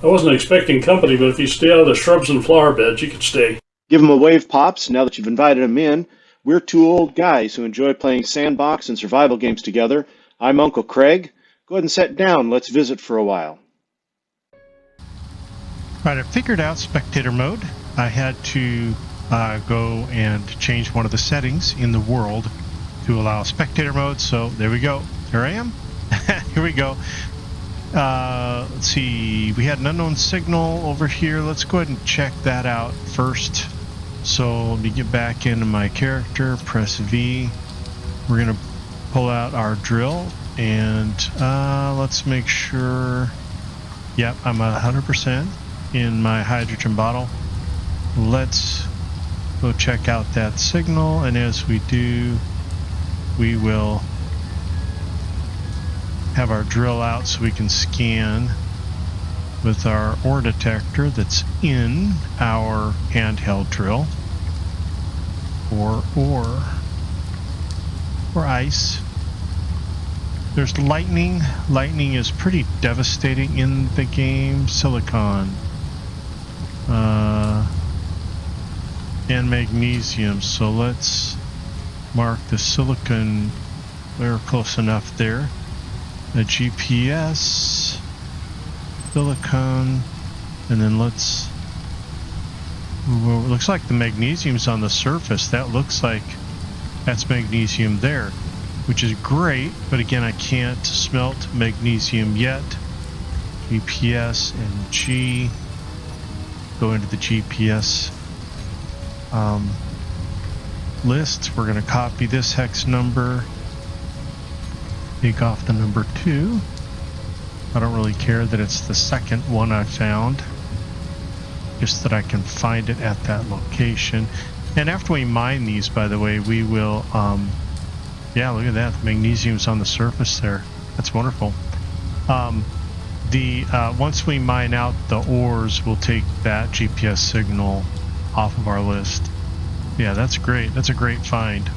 I wasn't expecting company, but if you stay out of the shrubs and flower beds, you could stay. Give 'em a wave, Pops, now that you've invited 'em in. We're two old guys who enjoy playing Sandbox and survival games together. I'm Uncle Craig. Go ahead and sit down. Let's visit for a while. Right, I figured out spectator mode. I had to go and change one of the settings in the world to allow spectator mode, so there we go. Here I am. Here we go. Let's see, we had an unknown signal over here. Let's go ahead and check that out first. So let me get back into my character, press V. We're gonna pull out our drill and let's make sure, yep, I'm 100% in my hydrogen bottle. Let's go check out that signal, and as we do, we will have our drill out so we can scan with our ore detector that's in our handheld drill for ore or ice. There's lightning. Lightning is pretty devastating in the game. Silicon and magnesium. So let's mark the silicon. We're close enough there. The GPS, silicon, and then let's, well, it looks like the magnesium's on the surface. That looks like that's magnesium there, which is great, but again, I can't smelt magnesium yet. GPS and G, go into the GPS list. We're going to copy this hex number, take off the number 2. I don't really care that it's the second one I found, just that I can find it at that location. And after we mine these, by the way, we will yeah, look at that, the magnesium's on the surface there. That's wonderful. Once we mine out the ores, we'll take that GPS signal off of our list. Yeah, that's great. That's a great find.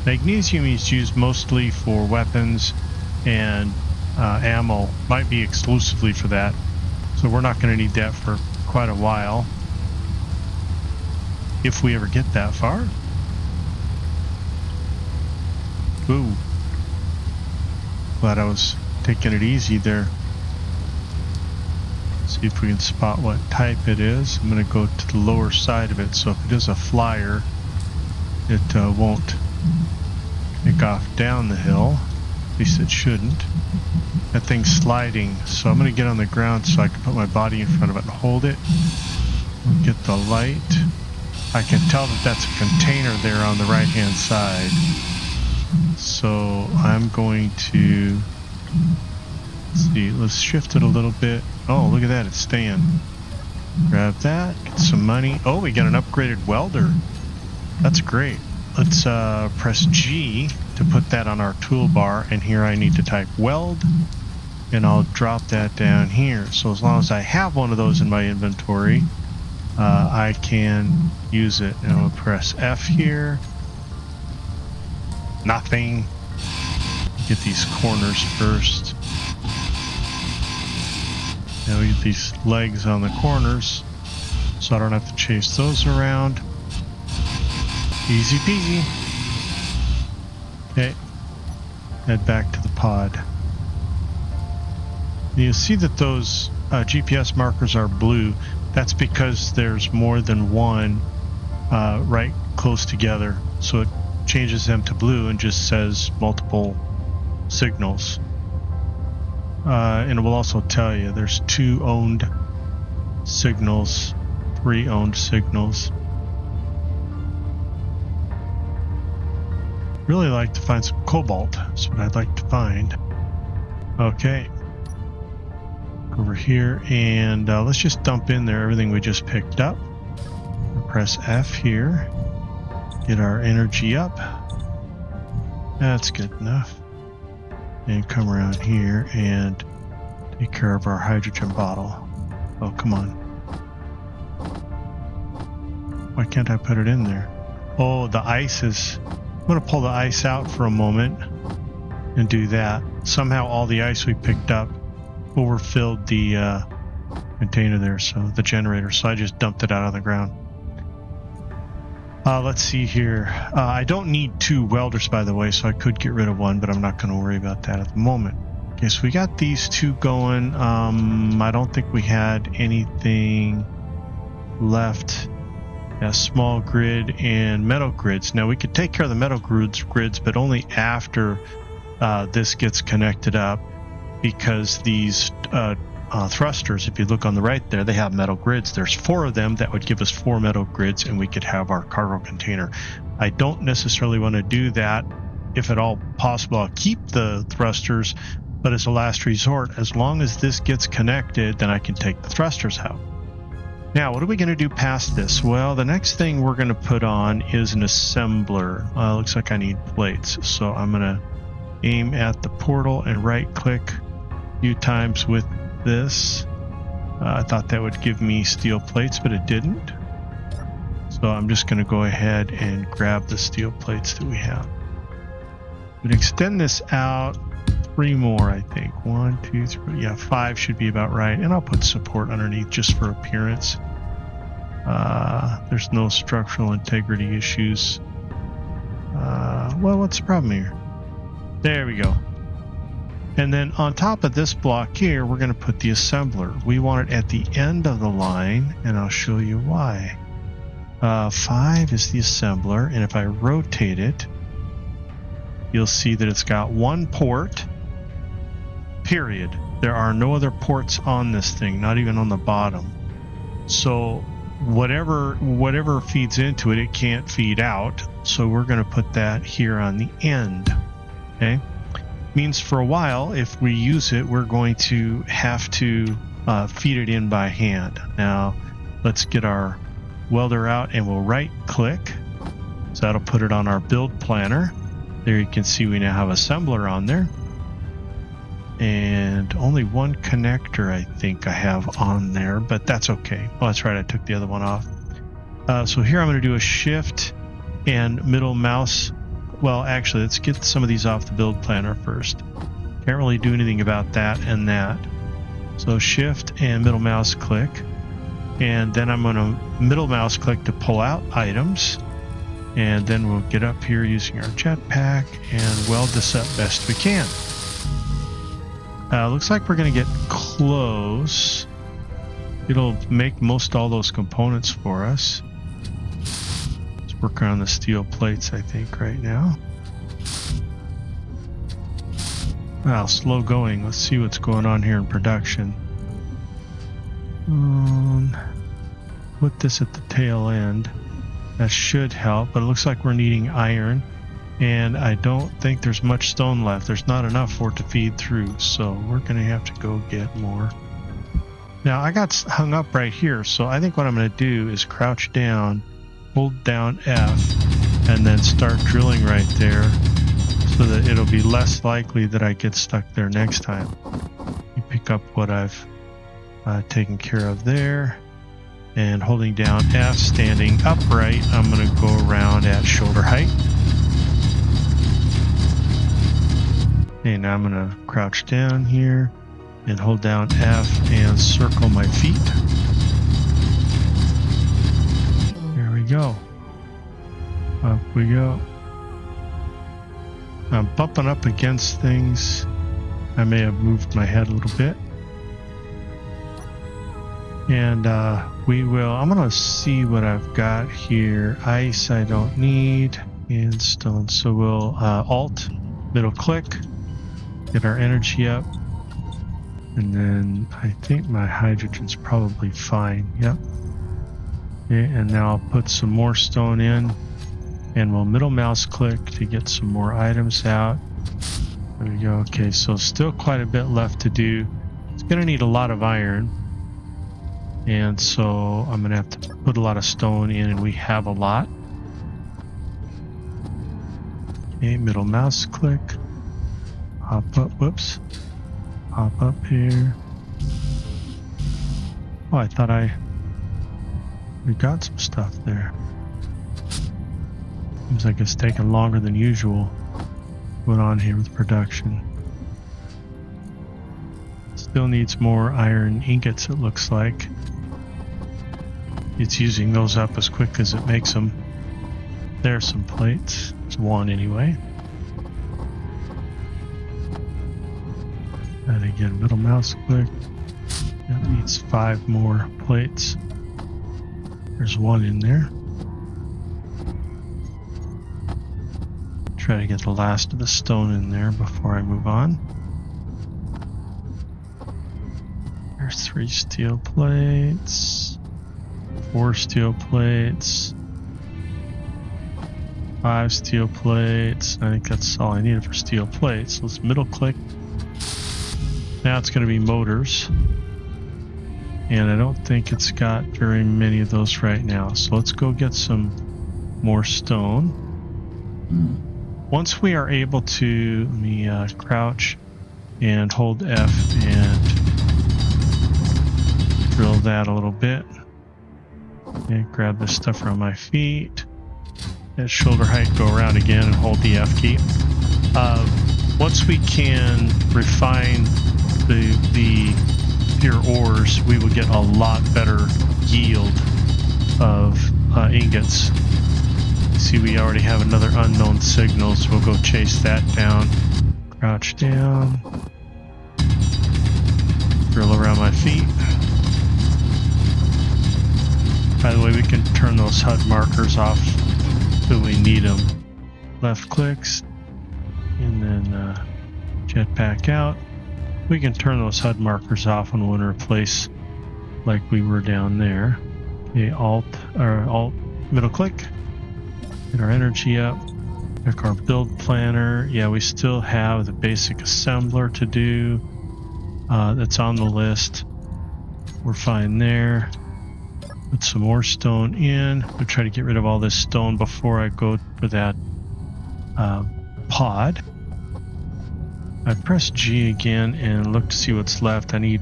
Magnesium is used mostly for weapons and ammo. Might be exclusively for that. So we're not going to need that for quite a while, if we ever get that far. Ooh. Glad I was taking it easy there. See if we can spot what type it is. I'm going to go to the lower side of it, so if it is a flyer, it won't take off down the hill. At least it shouldn't. That thing's sliding, so I'm going to get on the ground so I can put my body in front of it and hold it. We'll get the light. I can tell that that's a container there on the right hand side. So I'm going to, let's see, let's shift it a little bit. Oh, look at that, it's staying. Grab that, get some money. Oh, we got an upgraded welder. That's great. Let's press G to put that on our toolbar, and here I need to type weld, and I'll drop that down here. So as long as I have one of those in my inventory, I can use it. And I'll press F here. Nothing. Get these corners first. Now we get these legs on the corners, so I don't have to chase those around. Easy peasy. Okay, head back to the pod. You see that those GPS markers are blue. That's because there's more than one right close together, so it changes them to blue and just says multiple signals. And it will also tell you there's 2 owned signals, 3 owned signals. Really like to find some cobalt. That's what I'd like to find. Okay, over here, and let's just dump in there everything we just picked up. Press F here, get our energy up. That's good enough. And come around here and take care of our hydrogen bottle. Oh, come on. Why can't I put it in there? Oh, the ice is... I'm going to pull the ice out for a moment and do that. Somehow all the ice we picked up overfilled the container there, so the generator. So I just dumped it out on the ground. Let's see here. I don't need 2 welders, by the way, so I could get rid of one, but I'm not going to worry about that at the moment. Okay, so we got these 2 going. I don't think we had anything left. A small grid and metal grids. Now we could take care of the metal grids, but only after this gets connected up, because these thrusters, if you look on the right there, they have metal grids. There's 4 of them. That would give us 4 metal grids, and we could have our cargo container. I don't necessarily want to do that. If at all possible, I'll keep the thrusters, but as a last resort, as long as this gets connected, then I can take the thrusters out. Now, what are we going to do past this? Well, the next thing we're going to put on is an assembler. Looks like I need plates, so I'm going to aim at the portal and right click a few times with this. I thought that would give me steel plates, but it didn't. So I'm just going to go ahead and grab the steel plates that we have. But extend this out 3 more, I think. 1, 2, 3. Yeah, 5 should be about right. And I'll put support underneath just for appearance. There's no structural integrity issues. Well, what's the problem here? There we go. And then on top of this block here, we're going to put the assembler. We want it at the end of the line, and I'll show you why. 5 is the assembler, and if I rotate it, you'll see that it's got 1 port, period. There are no other ports on this thing, not even on the bottom. So whatever feeds into it, it can't feed out. So we're going to put that here on the end. Okay? Means for a while, if we use it, we're going to have to feed it in by hand. Now, let's get our welder out, and we'll right click. So that'll put it on our build planner. There you can see we now have assembler on there. And only 1 connector I think I have on there, but that's okay. Oh, that's right, I took the other one off. So here I'm going to do a shift and middle mouse. Well, actually, let's get some of these off the build planner first. Can't really do anything about that and that. So shift and middle mouse click. And then I'm going to middle mouse click to pull out items. And then we'll get up here using our jetpack and weld this up best we can. Looks like we're going to get close. It'll make most all those components for us. Let's work on the steel plates, I think, right now. Wow, slow going. Let's see what's going on here in production. Put this at the tail end. That should help, but it looks like we're needing iron. And I don't think there's much stone left. There's not enough for it to feed through, so we're going to have to go get more. Now, I got hung up right here, so I think what I'm going to do is crouch down, hold down F, and then start drilling right there so that it'll be less likely that I get stuck there next time. You pick up what I've taken care of there, and holding down F, standing upright, I'm going to go around at shoulder height. And I'm going to crouch down here and hold down F and circle my feet. There we go. Up we go. I'm bumping up against things. I may have moved my head a little bit. And I'm going to see what I've got here. Ice I don't need, and stone. So we'll Alt, middle click. Get our energy up, and then I think my hydrogen's probably fine. Yep. Okay, and now I'll put some more stone in, and we'll middle mouse click to get some more items out. There we go. Okay, so still quite a bit left to do. It's going to need a lot of iron, and so I'm going to have to put a lot of stone in, and we have a lot. Okay, middle mouse click. Hop up, whoops. Hop up here. Oh, I thought we got some stuff there. Seems like it's taking longer than usual going on here with production. Let's Still needs more iron ingots, it looks like. It's using those up as quick as it makes them. There's some plates. There's one anyway. And again, middle mouse click. That needs 5 more plates. There's one in there. Try to get the last of the stone in there before I move on. There's 3 steel plates, 4 steel plates, 5 steel plates. I think that's all I needed for steel plates. Let's middle click. Now it's going to be motors. And I don't think it's got very many of those right now. So let's go get some more stone. Once we are able to, let me crouch and hold F and drill that a little bit. And grab this stuff around my feet. At shoulder height, go around again and hold the F key. Once we can refine the pure ores, we will get a lot better yield of ingots. See, we already have another unknown signal, so we'll go chase that down. Crouch down. Drill around my feet. By the way, we can turn those HUD markers off till we need them. Left clicks, and then jetpack out. We can turn those HUD markers off when we want to replace like we were down there. Okay, Alt middle click. Get our energy up. Pick our build planner. Yeah, we still have the basic assembler to do. That's on the list. We're fine there. Put some more stone in. We'll try to get rid of all this stone before I go for that pod. I press G again and look to see what's left. I need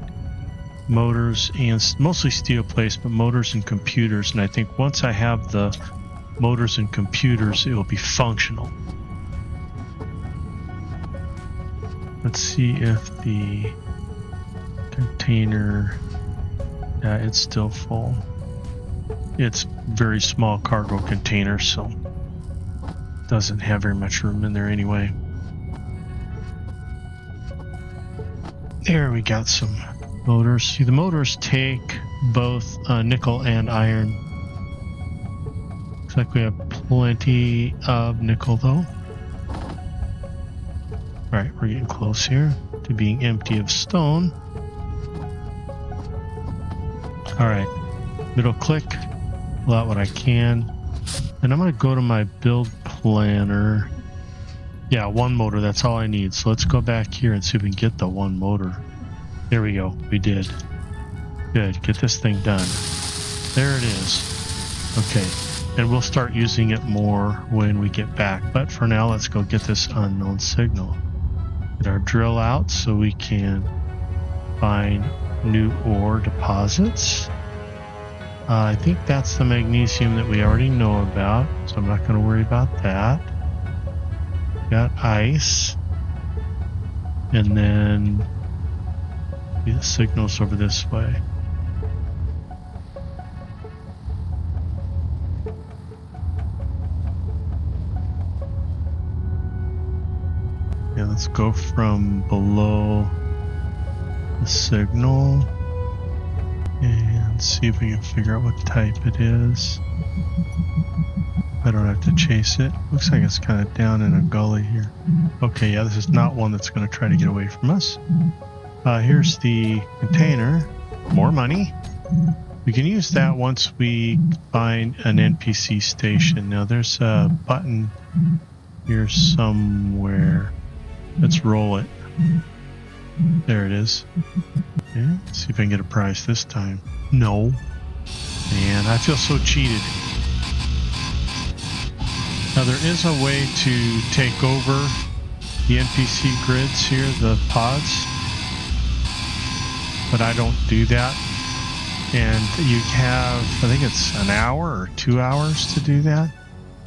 motors and mostly steel plates, but motors and computers. And I think once I have the motors and computers, it will be functional. Let's see if the container, it's still full. It's very small cargo container, so doesn't have very much room in there anyway. There, we got some motors. See, the motors take both nickel and iron. Looks like we have plenty of nickel though. Alright, we're getting close here to being empty of stone. Alright, middle click, pull out what I can. And I'm going to go to my build planner. Yeah, 1 motor, that's all I need. So let's go back here and see if we can get the 1 motor. There we go, we did. Good, get this thing done. There it is. Okay, and we'll start using it more when we get back. But for now, let's go get this unknown signal. Get our drill out so we can find new ore deposits. I think that's the magnesium that we already know about, so I'm not going to worry about that. Got ice, and then the signals over this way. Yeah, let's go from below the signal and see if we can figure out what type it is. I don't have to chase it. Looks like it's kind of down in a gully here. Okay, yeah, this is not one that's going to try to get away from us. Here's the container. More money. We can use that once we find an NPC station. Now there's a button here somewhere. Let's roll it. There it is. Okay, let's see if I can get a prize this time. No. Man, I feel so cheated. Now there is a way to take over the NPC grids here, the pods, but I don't do that. And you have, I think it's an hour or 2 hours to do that.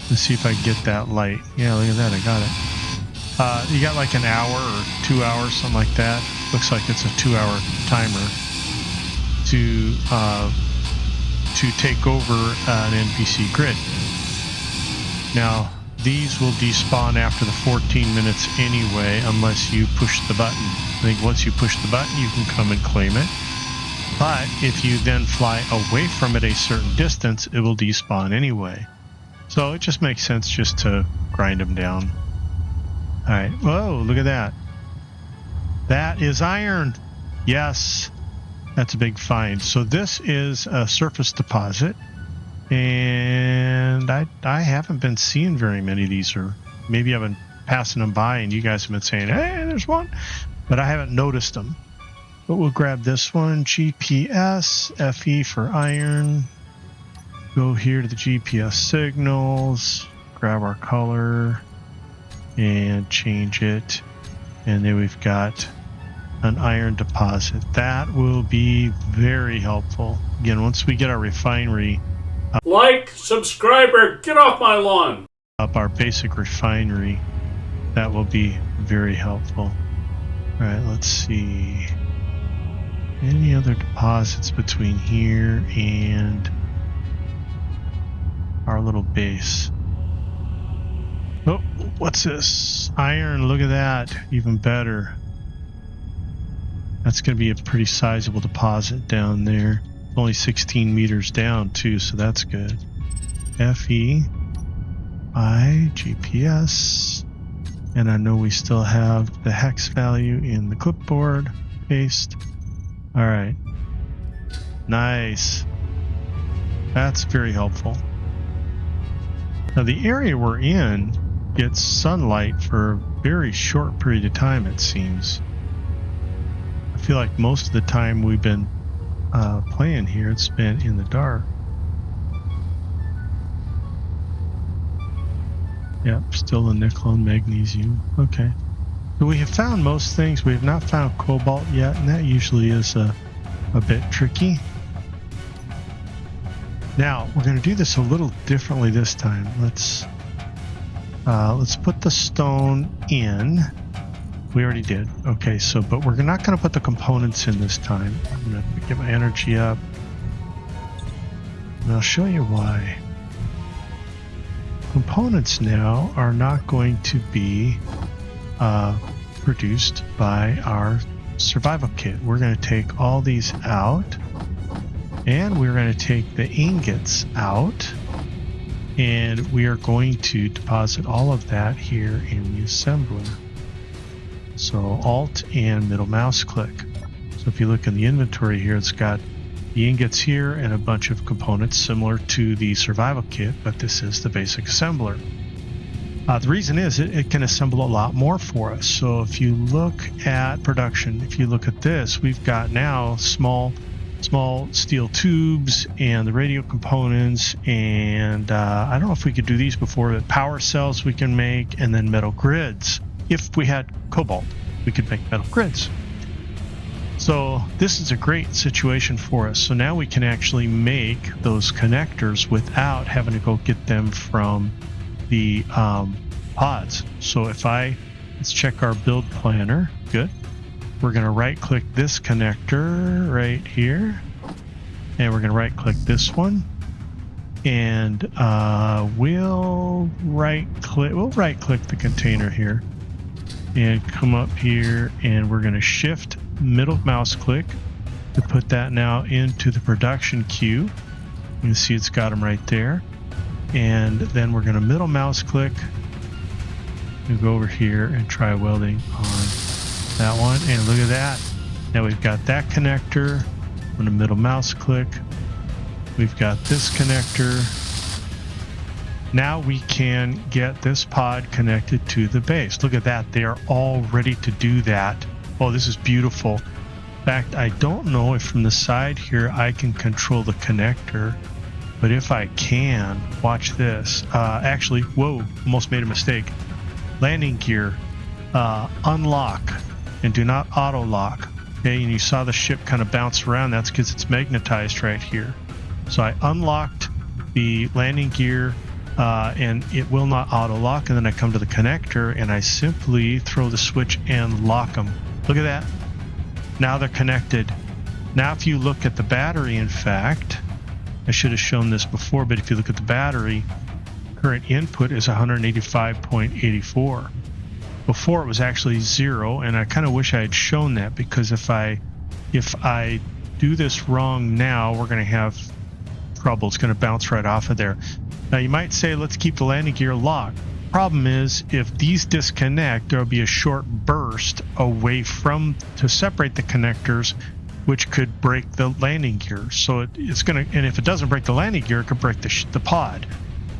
Let's see if I can get that light. Yeah, look at that, I got it. You got like an hour or 2 hours, something like that. looks like it's a 2-hour timer to take over an NPC grid. Now, these will despawn after the 14 minutes anyway, unless you push the button. I think once you push the button, you can come and claim it. But if you then fly away from it a certain distance, it will despawn anyway. So it just makes sense just to grind them down. All right. Whoa, look at that. That is iron. Yes, that's a big find. So this is a surface deposit. And I haven't been seeing very many of these, or maybe I've been passing them by and you guys have been saying, hey, there's one. But I haven't noticed them. But we'll grab this one, GPS, FE for iron. Go here to the GPS signals, grab our color, and change it. And then we've got an iron deposit. That will be very helpful. Again, once we get our refinery, Like, subscriber, get off my lawn. up our basic refinery, that will be very helpful. All right, let's see. Any other deposits between here and our little base? Oh, what's this? Iron, look at that. Even better. That's going to be a pretty sizable deposit down there. Only 16 meters down, too, so that's good. FE, GPS, and I know we still have the hex value in the clipboard. Paste. All right. Nice. That's very helpful. Now, the area we're in gets sunlight for a very short period of time, it seems. I feel like most of the time we've been playing here, it's been in the dark. Yep, still the nickel and magnesium. Okay. So we have found most things. We have not found cobalt yet, and that usually is a bit tricky. Now, we're going to do this a little differently this time. Let's put the stone in. We already did. Okay, so, but we're not going to put the components in this time. I'm going to get my energy up. And I'll show you why. Components now are not going to be produced by our survival kit. We're going to take all these out, and we're going to take the ingots out, and we are going to deposit all of that here in the assembler. So Alt and middle mouse click. So if you look in the inventory here, it's got the ingots here and a bunch of components similar to the survival kit, but this is the basic assembler. The reason is it can assemble a lot more for us. So if you look at production, if you look at this, we've got now small steel tubes and the radio components, and I don't know if we could do these before, but power cells we can make, and then metal grids. If we had cobalt, we could make metal grids. So this is a great situation for us. So now we can actually make those connectors without having to go get them from the pods. So if let's check our build planner. Good. We're going to right click this connector right here, and we're going to right click this one, and we'll right click the container here and come up here, and we're going to shift middle mouse click to put that now into the production queue. You can see it's got them right there, and then we're going to middle mouse click and go over here and try welding on that one, and look at that. Now we've got that connector. I'm going to middle mouse click. We've got this connector. Now we can get this pod connected to the base. Look at that. They are all ready to do that. Oh, this is beautiful. In fact, I don't know if from the side here I can control the connector, but if I can, watch this. Actually, whoa, almost made a mistake. Landing gear, unlock, and do not auto lock. Okay, and you saw the ship kind of bounce around. That's because it's magnetized right here. So I unlocked the landing gear, and it will not auto lock, and then I come to the connector and I simply throw the switch and lock them. Look at that. Now they're connected. Now if you look at the battery, in fact, I should have shown this before, but if you look at the battery, current input is 185.84. Before it was actually 0, and I kind of wish I had shown that, because if I do this wrong now, we're going to have trouble. It's going to bounce right off of there. Now you might say, let's keep the landing gear locked. Problem is, if these disconnect, there'll be a short burst away to separate the connectors, which could break the landing gear. So it's going to, and if it doesn't break the landing gear, it could break the pod.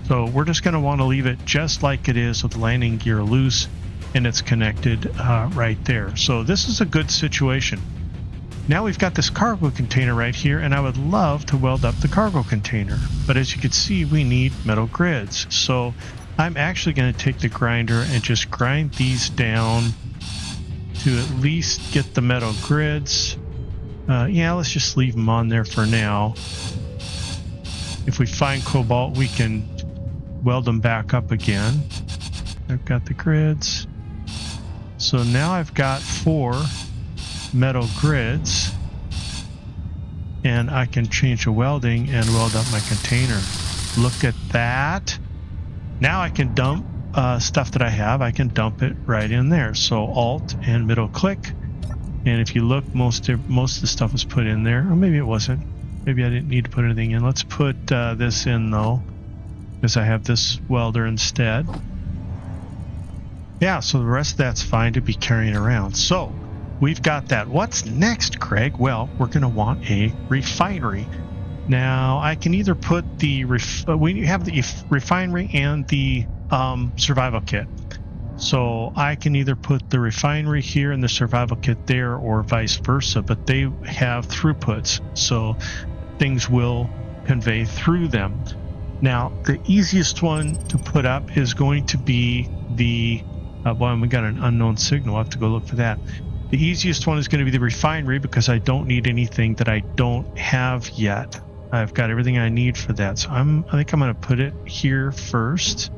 So we're just going to want to leave it just like it is with the landing gear loose and it's connected right there. So this is a good situation. Now we've got this cargo container right here, and I would love to weld up the cargo container. But as you can see, we need metal grids. So I'm actually going to take the grinder and just grind these down to at least get the metal grids. Yeah, let's just leave them on there for now. If we find cobalt, we can weld them back up again. I've got the grids. So now I've got 4 metal grids, and I can change the welding and weld up my container. Look at that. Now I can dump stuff that I have. I can dump it right in there. So Alt and middle click, and if you look, most of the stuff was put in there, or maybe it wasn't. Maybe I didn't need to put anything in. Let's put this in though, because I have this welder instead. Yeah, so the rest of that's fine to be carrying around. So we've got that. What's next, Craig? Well, we're going to want a refinery. Now, I can either put we have the refinery and the survival kit. So I can either put the refinery here and the survival kit there, or vice versa, but they have throughputs, so things will convey through them. Now, the easiest one to put up is going to be the, well, we got an unknown signal. I'll have to go look for that. The easiest one is going to be the refinery, because I don't need anything that I don't have yet. I've got everything I need for that. So I think I'm going to put it here first.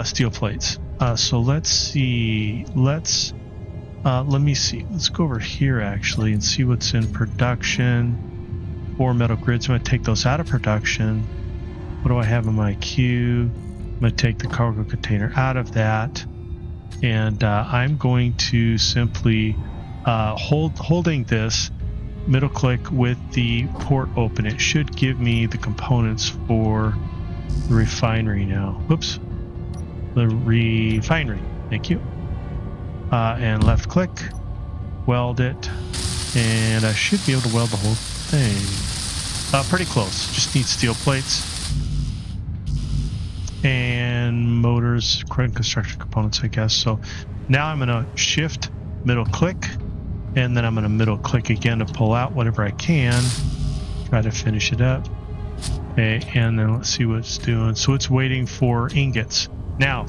Steel plates. So let's see. Let me see. Let's go over here actually and see what's in production. 4 metal grids. I'm going to take those out of production. What do I have in my queue? I'm going to take the cargo container out of that. And I'm going to simply holding this middle click with the port open. It should give me the components for the refinery now. Whoops. The refinery. Thank you. And left click, weld it, and I should be able to weld the whole thing. Pretty close. Just need steel plates and motors, construction components, I guess. So now I'm going to shift, middle click, and then I'm going to middle click again to pull out whatever I can. Try to finish it up. Okay, and then let's see what it's doing. So it's waiting for ingots. Now,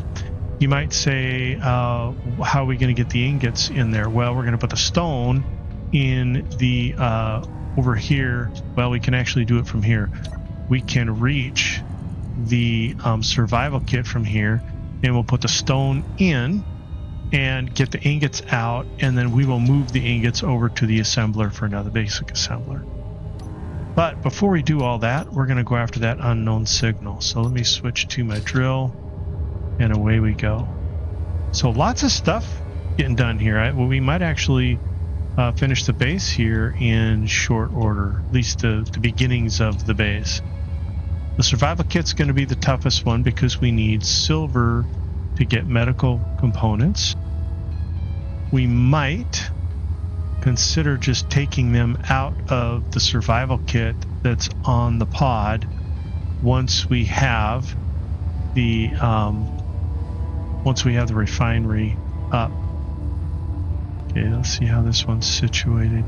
you might say, how are we going to get the ingots in there? Well, we're going to put the stone in the over here. Well, we can actually do it from here. We can reach the survival kit from here, and we'll put the stone in and get the ingots out, and then we will move the ingots over to the assembler for another basic assembler. But before we do all that, we're going to go after that unknown signal. So let me switch to my drill, and away we go. So lots of stuff getting done here. We might actually finish the base here in short order, at least the beginnings of the base. The survival kit's going to be the toughest one, because we need silver to get medical components. We might consider just taking them out of the survival kit that's on the pod once we have the refinery up. Okay, let's see how this one's situated.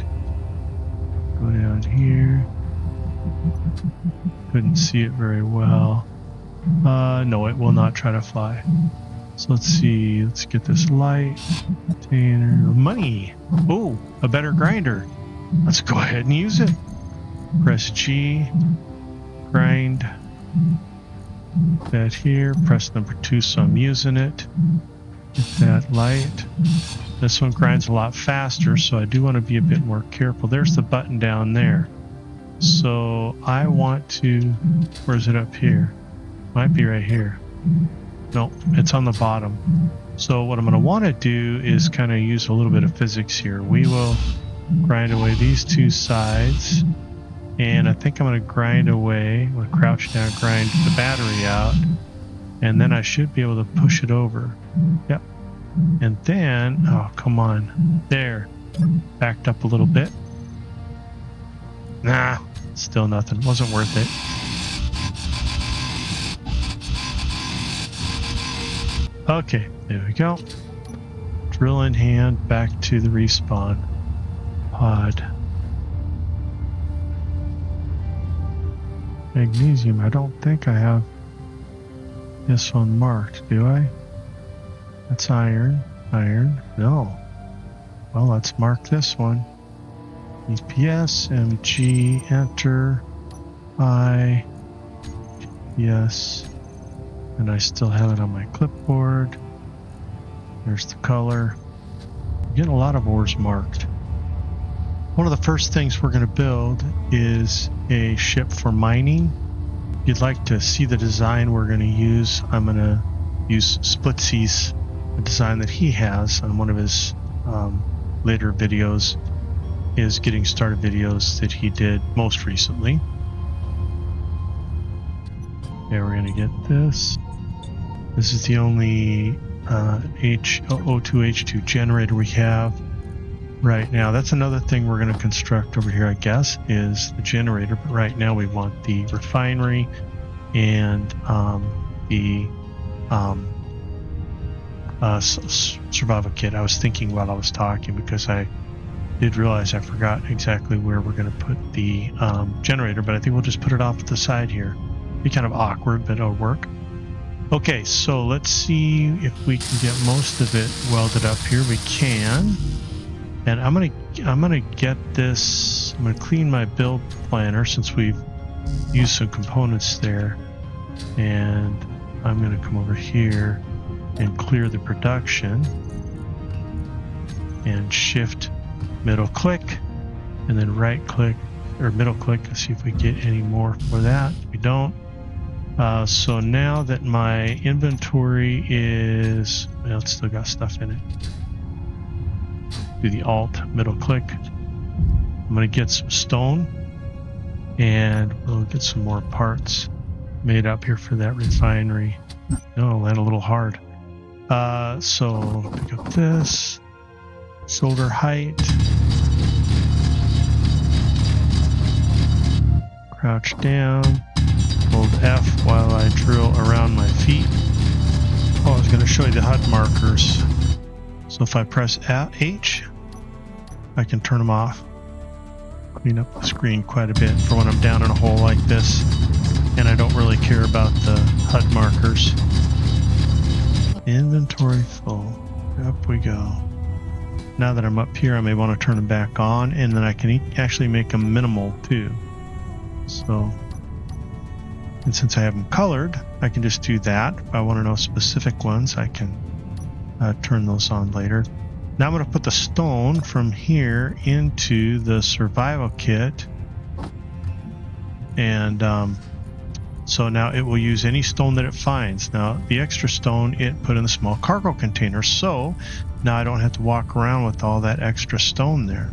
Go down here. Couldn't see it very well. No, it will not try to fly. So let's see. Let's get this light container. Money. Oh, a better grinder. Let's go ahead and use it. Press G. Grind. That here. Press number 2, so I'm using it. Get that light. This one grinds a lot faster, so I do want to be a bit more careful. There's the button down there. So I want to, where's it up here? Might be right here. No, it's on the bottom. So what I'm going to want to do is kind of use a little bit of physics here. We will grind away these two sides. And I think I'm going to grind away, I'm going to crouch down, grind the battery out. And then I should be able to push it over. Yep. And then, oh, come on. There. Backed up a little bit. Nah, still nothing. Wasn't worth it. Okay, there we go. Drill in hand, back to the respawn pod. Magnesium, I don't think I have this one marked, do I? That's iron. Iron, no. Well, let's mark this one. EPS, MG, enter, I, yes. And I still have it on my clipboard. There's the color. I'm getting a lot of ores marked. One of the first things we're going to build is a ship for mining. If you'd like to see the design we're going to use, I'm going to use Splitsy's design that he has on one of his later videos, his getting started videos that he did most recently. Okay, we're going to get this. This is the only O2H2 generator we have right now. That's another thing we're going to construct over here, I guess, is the generator. But right now we want the refinery and the survival kit. I was thinking while I was talking because I did realize I forgot exactly where we're going to put the generator, but I think we'll just put it off to the side here. Be kind of awkward, but it'll work. Okay, so let's see if we can get most of it welded up here. We can. And I'm gonna get this. I'm gonna clean my build planner since we've used some components there, and I'm gonna come over here and clear the production and shift middle click and then right click or middle click to see if we get any more for that. We don't. So now that my inventory is, well, it's still got stuff in it. Do the alt middle click. I'm going to get some stone and we'll get some more parts made up here for that refinery. No, land a little hard. So pick up this shoulder height, crouch down, hold F while I drill around my feet. Oh, I was going to show you the HUD markers. So if I press H, I can turn them off. Clean up the screen quite a bit for when I'm down in a hole like this and I don't really care about the HUD markers. Inventory full. Up we go. Now that I'm up here, I may want to turn them back on, and then I can actually make them minimal too. So, and since I have them colored, I can just do that. If I want to know specific ones, I can turn those on later. Now I'm going to put the stone from here into the survival kit, and so now it will use any stone that it finds. Now the extra stone it put in the small cargo container, so now I don't have to walk around with all that extra stone there.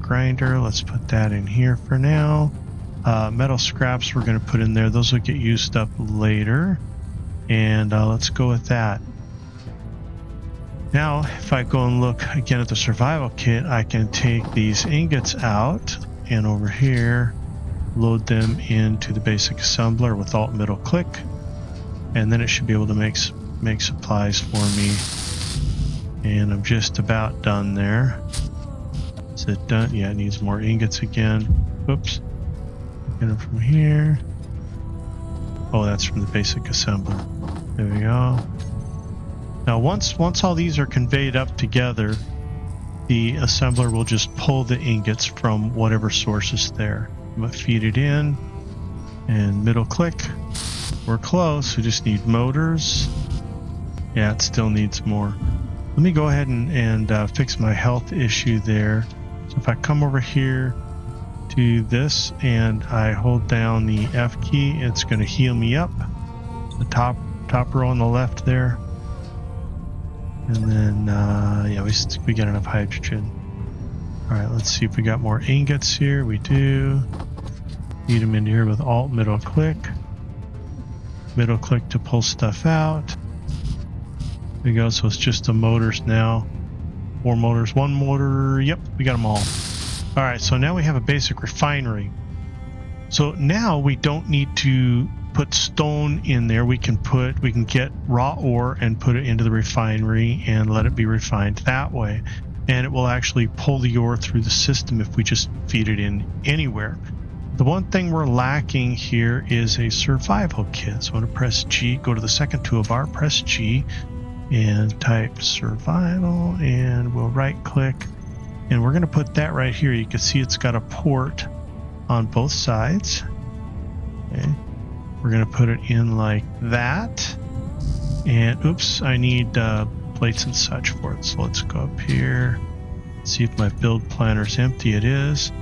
Grinder, let's put that in here for now. Metal scraps we're going to put in there. Those will get used up later, and let's go with that. Now if I go and look again at the survival kit, I can take these ingots out and over here load them into the basic assembler with alt middle click, and then it should be able to make supplies for me. And I'm just about done there. Is it done? Yeah, it needs more ingots again. Whoops. Get them from here. Oh, that's from the basic assembler. There we go. Now once all these are conveyed up together, the assembler will just pull the ingots from whatever source is there. I'm going to feed it in and middle click. We're close. We just need motors Yeah, it still needs more. Let me go ahead and fix my health issue there. So if I come over here to this and I hold down the F key, it's going to heal me up. The top row on the left there. And then, yeah, we got enough hydrogen. All right, let's see if we got more ingots here. We do. Feed them into here with Alt middle click. Middle click to pull stuff out. There we go. So it's just the motors now. 4 motors, 1 motor. Yep, we got them all. All right, so now we have a basic refinery. So now we don't need to put stone in there. We can get raw ore and put it into the refinery and let it be refined that way. And it will actually pull the ore through the system if we just feed it in anywhere. The one thing we're lacking here is a survival kit. So I'm going to press G, go to the second toolbar, press G, and type survival, and we'll right click. And we're going to put that right here. You can see it's got a port on both sides. Okay. We're going to put it in like that. And oops, I need plates and such for it. So let's go up here, see if my build planner's empty. It is.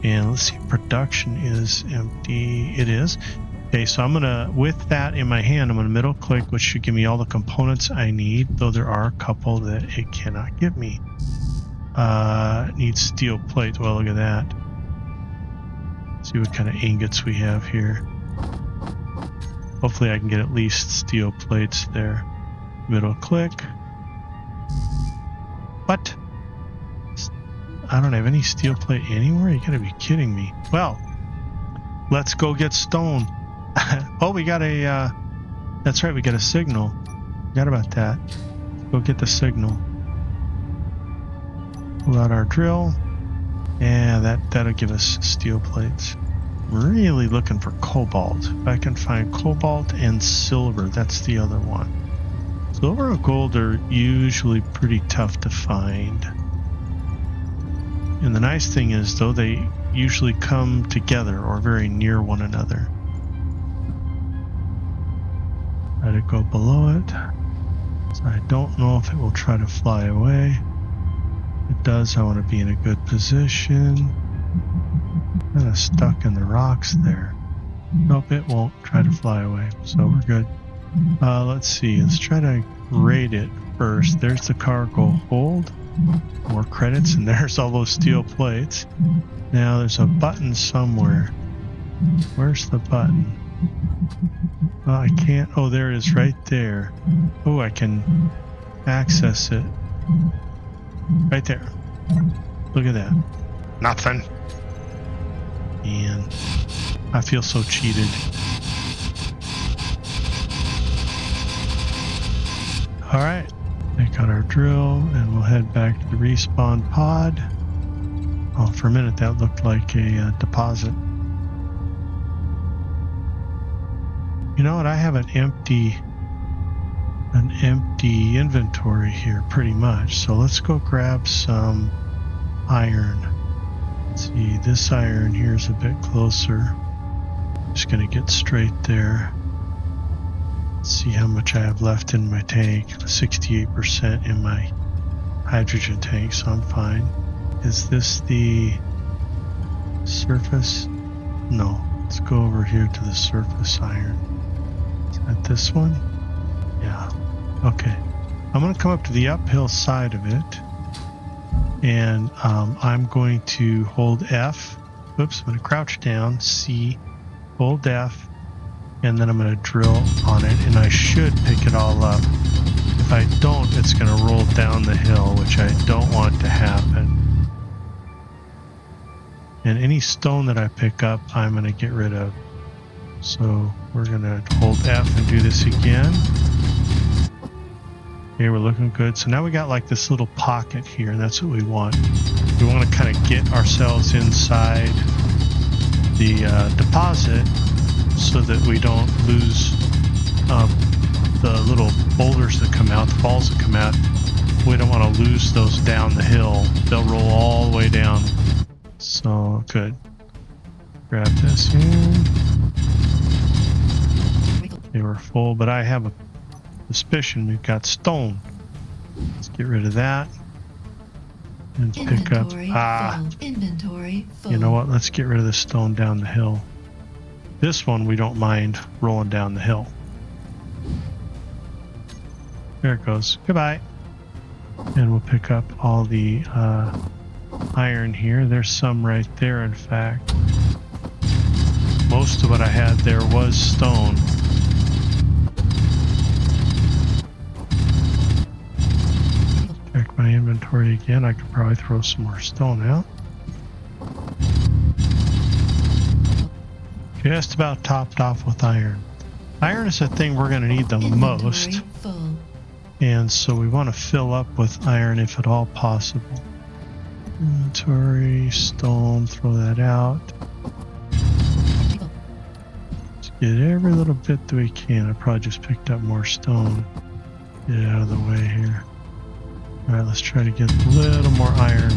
And let's see if production is empty. It is. Okay, so I'm gonna, with that in my hand, I'm gonna middle click, which should give me all the components I need, though there are a couple that it cannot give me. It needs steel plates. Well, look at that. Let's see what kind of ingots we have here. Hopefully I can get at least steel plates there. Middle click. What? I don't have any steel plate anywhere? You gotta be kidding me. Well, let's go get stone. Oh, we got a, that's right, we got a signal. Forgot about that. Let's go get the signal. Pull out our drill. Yeah, that'll give us steel plates. I'm really looking for cobalt. If I can find cobalt and silver, that's the other one. Silver and gold are usually pretty tough to find. And the nice thing is, though, they usually come together or very near one another. Try to go below it. So I don't know if it will try to fly away. If it does, I want to be in a good position. Kind of stuck in the rocks there. Nope, it won't try to fly away, so we're good. Let's see, let's try to rate it first. There's the cargo hold. More credits, and there's all those steel plates. Now there's a button somewhere. Where's the button? Oh, I can't. Oh, there it is right there. Oh, I can access it. Right there. Look at that. Nothing. And I feel so cheated. Alright. Take out our drill and we'll head back to the respawn pod. Oh, for a minute that looked like a deposit. You know what? I have an empty inventory here pretty much. So let's go grab some iron. Let's see, this iron here is a bit closer. Just gonna get straight there. See how much I have left in my tank. 68% in my hydrogen tank, so I'm fine. Is this the surface? No. Let's go over here to the surface iron. Is that this one? Yeah. Okay. I'm going to come up to the uphill side of it. And I'm going to hold F. Oops, I'm going to crouch down, C, hold F. And then I'm going to drill on it, and I should pick it all up. If I don't, it's going to roll down the hill, which I don't want to happen. And any stone that I pick up, I'm going to get rid of. So we're going to hold F and do this again. Okay, we're looking good. So now we got like this little pocket here, and that's what we want. We want to kind of get ourselves inside the deposit, so that we don't lose the little boulders that come out, the balls that come out. We don't want to lose those down the hill. They'll roll all the way down. So, good. Grab this in. Okay, we're full, but I have suspicion we've got stone. Let's get rid of that. And pick up. Inventory full. You know what? Let's get rid of the stone down the hill. This one we don't mind rolling down the hill. There it goes. Goodbye. And we'll pick up all the iron here. There's some right there, in fact. Most of what I had there was stone. Check my inventory again. I could probably throw some more stone out. Just about topped off with iron. Iron is the thing we're going to need the most. Full. And so we want to fill up with iron if at all possible. Inventory, stone, throw that out. Let's get every little bit that we can. I probably just picked up more stone. Get it out of the way here. Alright, let's try to get a little more iron.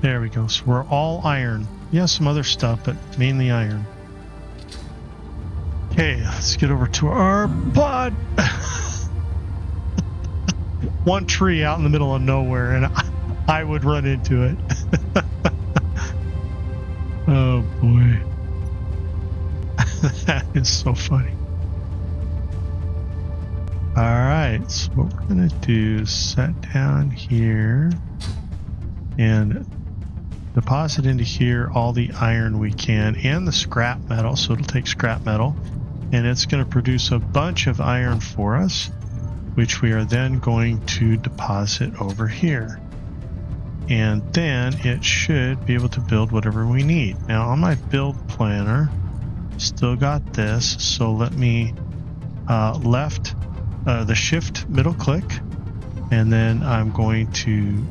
There we go. So we're all iron. Yeah, some other stuff, but mainly iron. Okay, let's get over to our pod. One tree out in the middle of nowhere, and I would run into it. Oh boy. That is so funny. Alright, so what we're going to do is set down here and deposit into here all the iron we can and the scrap metal. So it'll take scrap metal and it's going to produce a bunch of iron for us, which we are then going to deposit over here. And then it should be able to build whatever we need. Now on my build planner, still got this, so let me left the shift middle click, and then I'm going to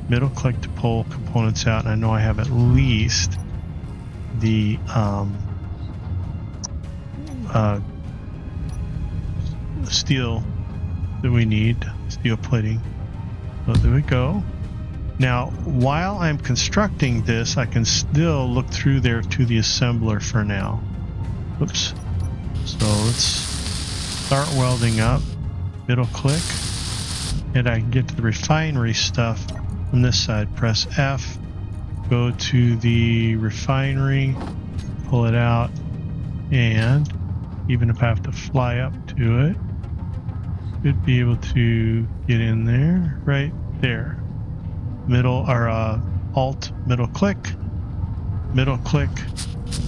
middle click to pull components out. And I know I have at least the steel that we need, steel plating. So there we go. Now while I'm constructing this, I can still look through there to the assembler for now. Oops. So let's start welding up, middle click, and I can get to the refinery stuff on this side. Press F, go to the refinery, pull it out, and even if I have to fly up to it, should be able to get in there, right there. Middle or alt, middle click,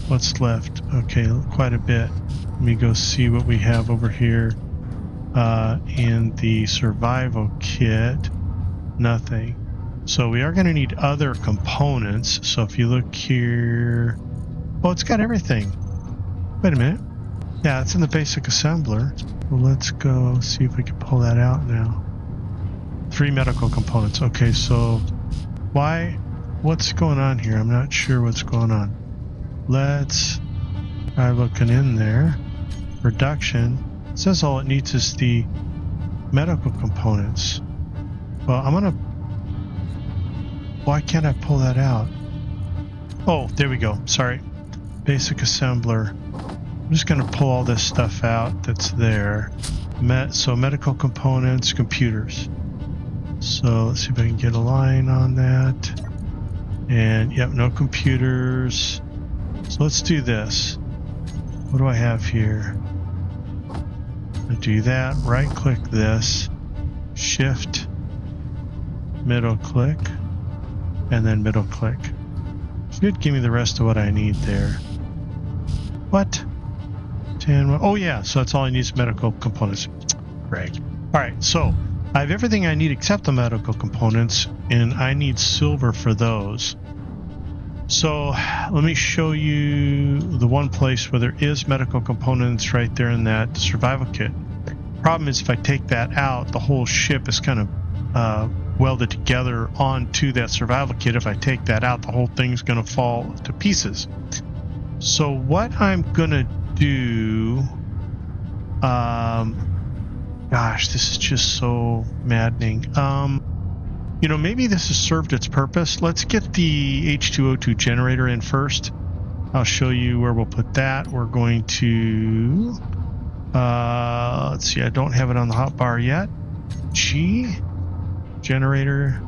what's left? Okay, quite a bit. Let me go see what we have over here in the survival kit. Nothing. So we are going to need other components. So if you look here, oh, it's got everything. Wait a minute. Yeah, it's in the basic assembler. Well, let's go see if we can pull that out now. 3 medical components. Okay, so what's going on here? I'm not sure what's going on. Let's try looking in there. Production. It says all it needs is the medical components. Well, why can't I pull that out? Oh, there we go. Sorry. Basic assembler. I'm just going to pull all this stuff out that's there. So medical components, computers. So let's see if I can get a line on that. And yep, no computers. So let's do this. What do I have here? I do that, right click this, shift, middle click, and then middle click. Should give me the rest of what I need there. What? 10, oh yeah, so that's all I need is medical components. Great. Alright, so I have everything I need except the medical components, and I need silver for those. So let me show you the one place where there is medical components right there in that survival kit. Problem is if I take that out, the whole ship is kind of welded together onto that survival kit. If I take that out, the whole thing's going to fall to pieces. So what I'm going to do, gosh, this is just so maddening. You know, maybe this has served its purpose. Let's get the H2O2 generator in first. I'll show you where we'll put that. We're going to Let's see, I don't have it on the hotbar yet. G, generator,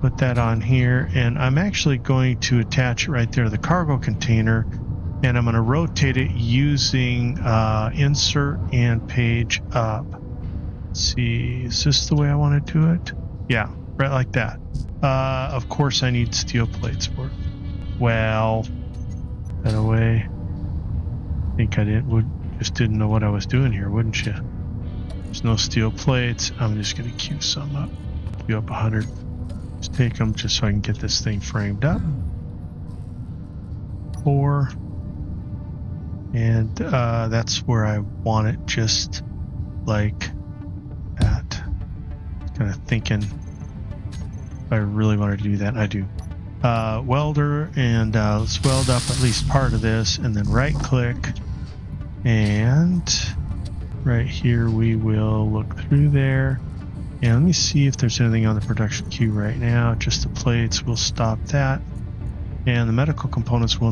put that on here, and I'm actually going to attach it right there to the cargo container, and I'm going to rotate it using insert and page up. Let's see, is this the way I want to do it? Yeah, right like that. Of course I need steel plates for it. Well, that away. I think I just didn't know what I was doing here, wouldn't you? There's no steel plates. I'm just going to queue some up. Queue up 100. Just take them just so I can get this thing framed up. 4. And that's where I want it, just like that. Kind of thinking if I really wanted to do that, I do. Welder, and let's weld up at least part of this, and then right click, and right here we will look through there, and let me see if there's anything on the production queue right now. Just the plates, we'll stop that, and the medical components we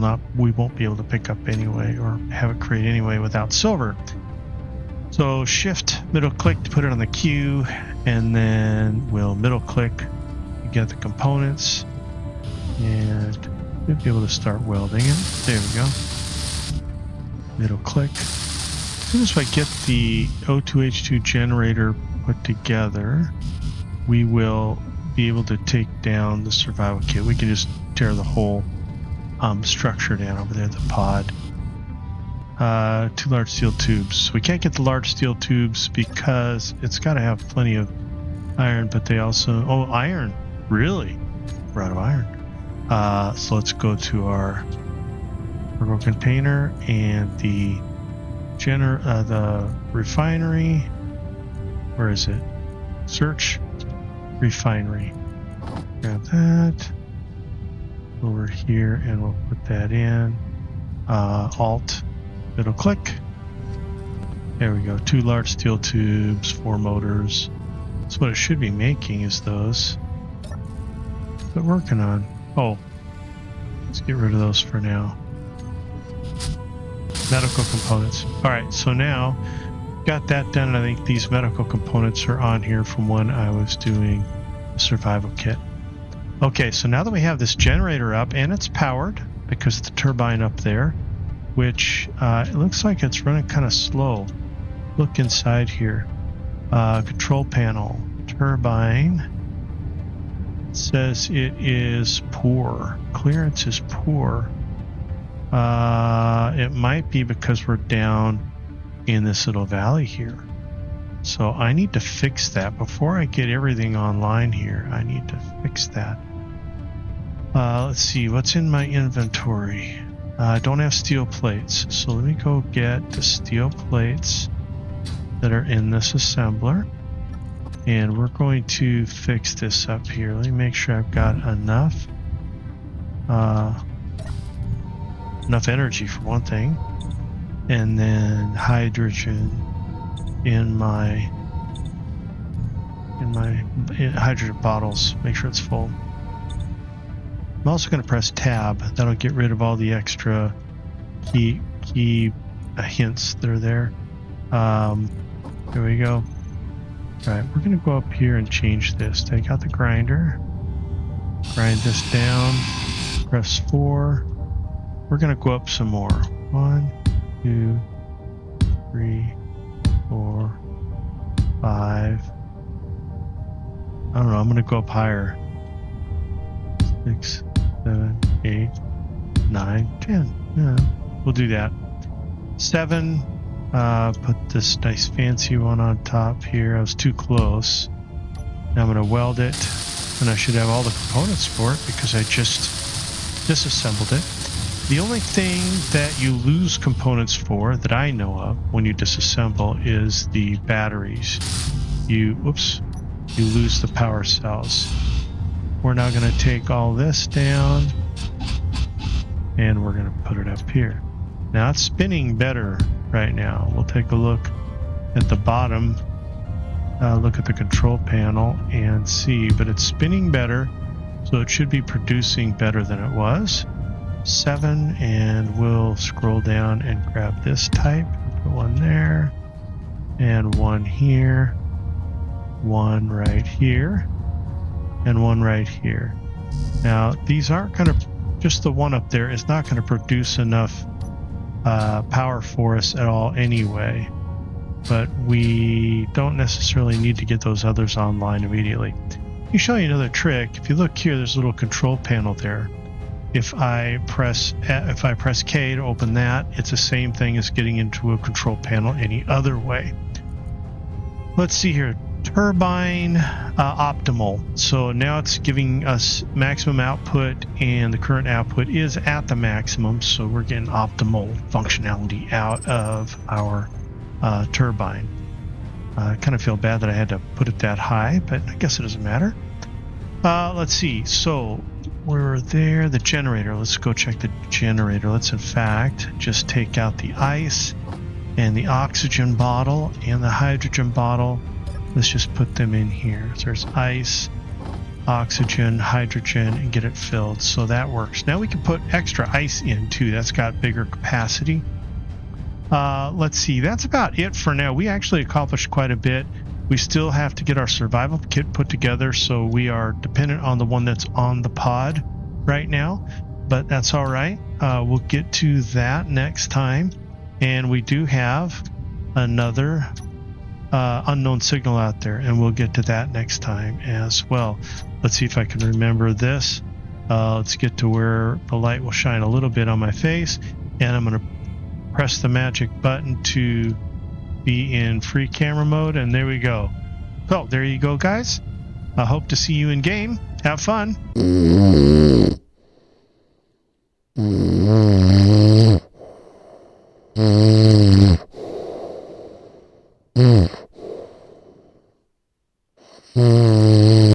won't be able to pick up anyway, or have it create anyway without silver. So shift middle click to put it on the queue, and then we'll middle click to get the components, and we'll be able to start welding it. There we go. Middle click. As soon as I get the O2H2 generator put together, we will be able to take down the survival kit. We can just tear the whole structure down over there, the pod. 2 large steel tubes. We can't get the large steel tubes because it's got to have plenty of iron, but they also... Oh, iron! Really? We're out of iron. So let's go to our cargo container and the refinery. Where is it? Search refinery. Grab that over here, and we'll put that in. Alt, middle click. There we go. 2 large steel tubes, 4 motors. That's what it should be making, is those. But working on. Oh, let's get rid of those for now. Medical components. All right, so now got that done, and I think these medical components are on here from when I was doing the survival kit. Okay, so now that we have this generator up and it's powered because of the turbine up there, which it looks like it's running kind of slow. Look inside here. Control panel, turbine. It says it is poor. Clearance is poor. It might be because we're down in this little valley here. So I need to fix that before I get everything online here. I need to fix that. Let's see what's in my inventory. I don't have steel plates, so let me go get the steel plates that are in this assembler, and we're going to fix this up here. Let me make sure I've got enough energy for one thing, and then hydrogen in my hydrogen bottles. Make sure it's full. I'm also going to press tab. That'll get rid of all the extra key hints that are there. There we go. All right, we're going to go up here and change this. Take out the grinder. Grind this down. Press 4. We're going to go up some more. 1, 2, 3, 4, 5. I don't know. I'm going to go up higher. 6, 7, 8, 9, 10. Yeah, we'll do that. 7. Put this nice fancy one on top here. I was too close. Now I'm going to weld it, and I should have all the components for it because I just disassembled it. The only thing that you lose components for that I know of when you disassemble is the batteries. You lose the power cells. We're now going to take all this down, and we're going to put it up here. Now it's spinning better right now. We'll take a look at the bottom, look at the control panel and see, but it's spinning better, so it should be producing better than it was. 7, and we'll scroll down and grab this type, put one there, and one here, one right here, and one right here. Now, these aren't going to, just the one up there is not going to produce enough power for us at all anyway. But we don't necessarily need to get those others online immediately. Let me show you another trick. If you look here, there's a little control panel there. If I press K to open that, it's the same thing as getting into a control panel any other way. Let's see here. Turbine optimal. So now it's giving us maximum output, and the current output is at the maximum, so we're getting optimal functionality out of our turbine. I kind of feel bad that I had to put it that high, but I guess it doesn't matter. Let's see. So we're there. The generator. Let's go check the generator. Let's in fact just take out the ice and the oxygen bottle and the hydrogen bottle. Let's just put them in here. So there's ice, oxygen, hydrogen, and get it filled. So that works. Now we can put extra ice in too. That's got bigger capacity. Let's see. That's about it for now. We actually accomplished quite a bit. We still have to get our survival kit put together, so we are dependent on the one that's on the pod right now. But that's all right. We'll get to that next time. And we do have another unknown signal out there, and we'll get to that next time as well. Let's see if I can remember this. Let's get to where the light will shine a little bit on my face, and I'm going to press the magic button to be in free camera mode, and there we go. So there you go, guys. I hope to see you in game. Have fun.